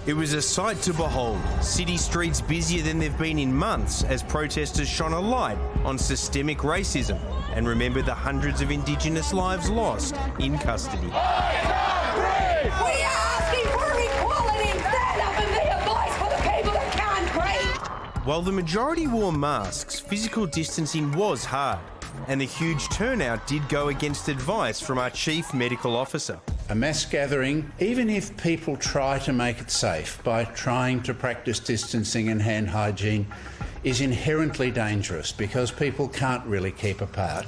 It was a sight to behold. City streets busier than they've been in months as protesters shone a light on systemic racism and remembered the hundreds of Indigenous lives lost in custody. We are asking for equality. Stand up and be a voice for the people that can't breathe. While the majority wore masks, physical distancing was hard, and the huge turnout did go against advice from our Chief Medical Officer. A mass gathering, even if people try to make it safe by trying to practice distancing and hand hygiene, is inherently dangerous because people can't really keep apart.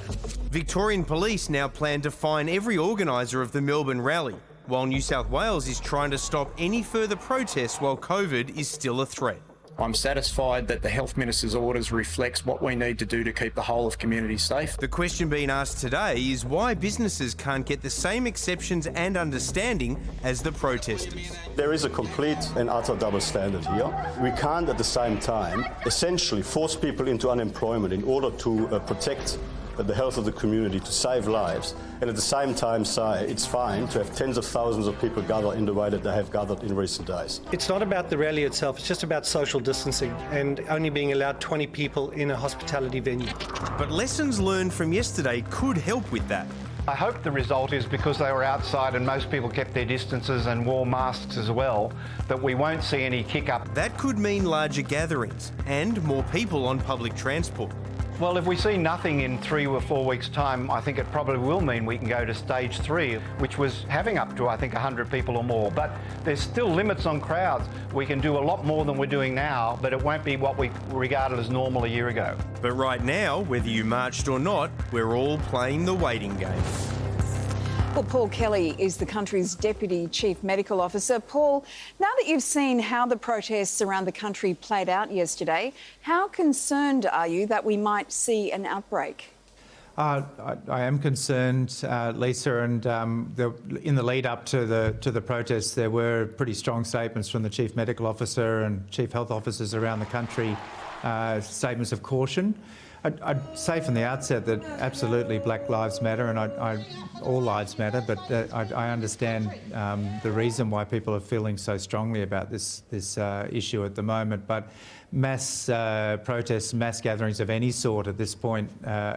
Victorian Police now plan to fine every organiser of the Melbourne rally, while New South Wales is trying to stop any further protests while COVID is still a threat. I'm satisfied that the Health Minister's orders reflects what we need to do to keep the whole of community safe. The question being asked today is why businesses can't get the same exceptions and understanding as the protesters. There is a complete and utter double standard here. We can't at the same time essentially force people into unemployment in order to protect the health of the community, to save lives, and at the same time say it's fine to have tens of thousands of people gather in the way that they have gathered in recent days. It's not about the rally itself, it's just about social distancing and only being allowed 20 people in a hospitality venue. But lessons learned from yesterday could help with that. I hope the result is, because they were outside and most people kept their distances and wore masks as well, that we won't see any kick-up. That could mean larger gatherings and more people on public transport. Well, if we see nothing in 3 or 4 weeks' time, I think it probably will mean we can go to stage 3, which was having up to, I think, 100 people or more. But there's still limits on crowds. We can do a lot more than we're doing now, but it won't be what we regarded as normal a year ago. But right now, whether you marched or not, we're all playing the waiting game. Well, Paul Kelly is the country's Deputy Chief Medical Officer. Paul, now that you've seen how the protests around the country played out yesterday, how concerned are you that we might see an outbreak? I am concerned, Lisa, and in the lead up to the protests, there were pretty strong statements from the Chief Medical Officer and Chief Health Officers around the country, statements of caution. I'd say from the outset that absolutely Black Lives Matter, and all lives matter, but I understand the reason why people are feeling so strongly about this issue at the moment. But mass protests, mass gatherings of any sort at this point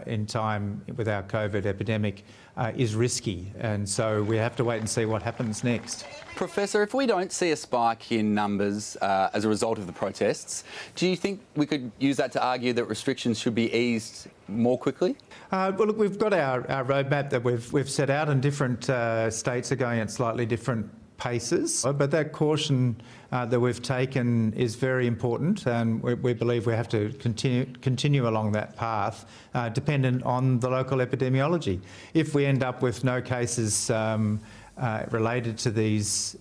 in time with our COVID epidemic is risky, and so we have to wait and see what happens next. Professor, if we don't see a spike in numbers as a result of the protests, do you think we could use that to argue that restrictions should be eased more quickly? Well, look, we've got our roadmap that we've set out, and different states are going at slightly different paces. But that caution that we've taken is very important, and we believe we have to continue along that path, dependent on the local epidemiology. If we end up with no cases related to these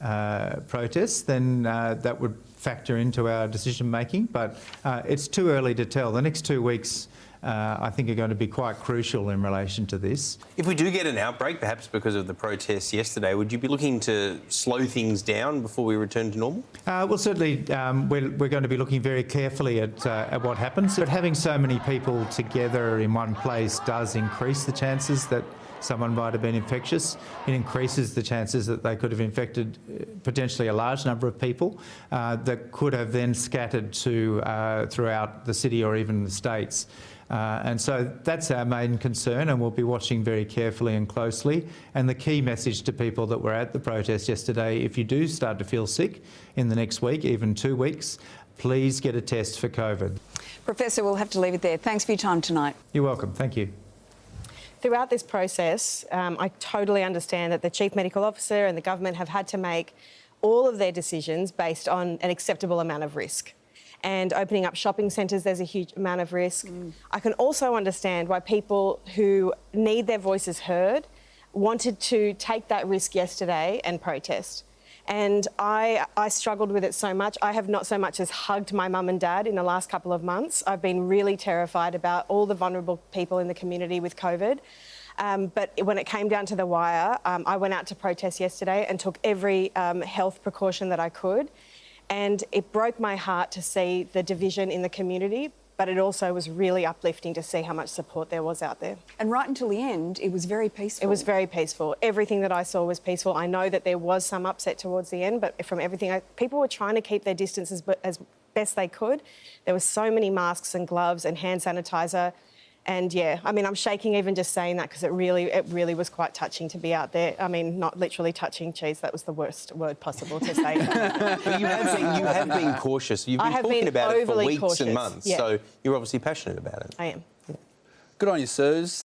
protests, then that would factor into our decision making, but it's too early to tell. The next 2 weeks I think are going to be quite crucial in relation to this. If we do get an outbreak, perhaps because of the protests yesterday, would you be looking to slow things down before we return to normal? Well, certainly we're going to be looking very carefully at what happens. But having so many people together in one place does increase the chances that someone might have been infectious. It increases the chances that they could have infected potentially a large number of people that could have then scattered throughout the city or even the states. And so that's our main concern, and we'll be watching very carefully and closely. And the key message to people that were at the protest yesterday, if you do start to feel sick in the next week, even 2 weeks, please get a test for COVID. Professor, we'll have to leave it there. Thanks for your time tonight. You're welcome. Thank you. Throughout this process, I totally understand that the Chief Medical Officer and the government have had to make all of their decisions based on an acceptable amount of risk. And opening up shopping centres, there's a huge amount of risk. I can also understand why people who need their voices heard wanted to take that risk yesterday and protest. And I struggled with it so much. I have not so much as hugged my mum and dad in the last couple of months. I've been really terrified about all the vulnerable people in the community with COVID. But when it came down to the wire, I went out to protest yesterday and took every health precaution that I could. And it broke my heart to see the division in the community but it also was really uplifting to see how much support there was out there. And right until the end, it was very peaceful. It was very peaceful. Everything that I saw was peaceful. I know that there was some upset towards the end, but from everything, people were trying to keep their distance as best they could. There were so many masks and gloves and hand sanitizer. And yeah, I mean, I'm shaking even just saying that because it really was quite touching to be out there. I mean, not literally touching cheese. That was the worst word possible to say. But you have been cautious. You've been talking about it for weeks and months. Yeah. So you're obviously passionate about it. I am. Good on you, sirs.